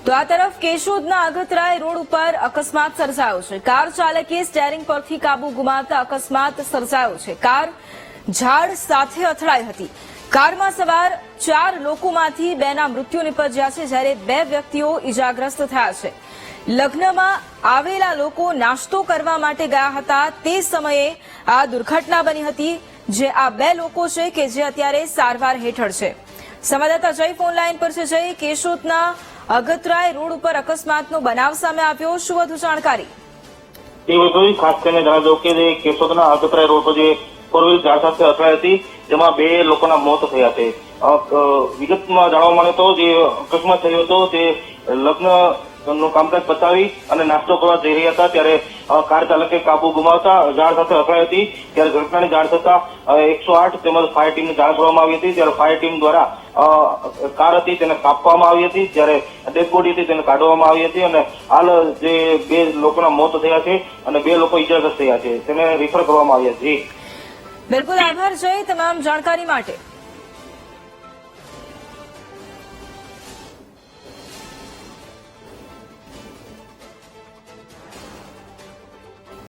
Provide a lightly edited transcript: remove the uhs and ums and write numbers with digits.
તો આ તરફ કેશોદના અગતરાય રોડ ઉપર અકસ્માત સર્જાયો છે। કાર ચાલકે સ્ટેરિંગ પરથી કાબુ ગુમાવતા અકસ્માત સર્જાયો છે। કાર ઝાડ સાથે અથડાઈ હતી। કારમાં સવાર 4 લોકોમાંથી 2ના મૃત્યુ નિપજ્યા છે, જ્યારે 2 વ્યક્તિઓ ઇજાગ્રસ્ત થયા છે। લગ્નમાં આવેલા લોકો નાસ્તો કરવા માટે ગયા હતા, તે સમયે આ દુર્ઘટના બની હતી, જે આ 2 લોકો છે કે જે અત્યારે સારવાર હેઠળ છે। સંવાદદાતા જય ફોન લાઈન પર છે। જય, કેશોદના અગતરાય રોડ ઉપર અકસ્માતનો બનાવ સામે આવ્યો, શું વધુ જાણકારી? ખાસ કરીને જણાવી દઉં કે કેશોદના અગતરાય રોડ પર જે ફોર વ્હીલ ઝાડ સાથે અથડાઈ હતી, જેમાં 2 લોકોના મોત થયા છે। વિગતમાં જાણવા મળે તો જે અકસ્માત થયો હતો તે લગ્નનું કામકાજ પતાવી અને નાસ્તો કરવા જઈ રહ્યા હતા, ત્યારે કાર ચાલકે કાબુ ગુમાવતા ઝાડ સાથે અથડાઈ હતી। ત્યારે ઘટનાની જાણ થતા 108 તેમજ ફાયર ટીમને જાણ કરવામાં આવી હતી। ત્યારે ફાયર ટીમ દ્વારા કાર હતી તેને કાપવામાં આવી હતી, જ્યારે ડેડ બોડી હતી તેને કાઢવામાં આવી હતી અને હાલ જે 2 લોકોના મોત થયા છે અને 2 લોકો ઇજાગ્રસ્ત થયા છે, તેને રિફર કરવામાં આવ્યા છે। બિલકુલ, આભાર જય તમામ જાણકારી માટે।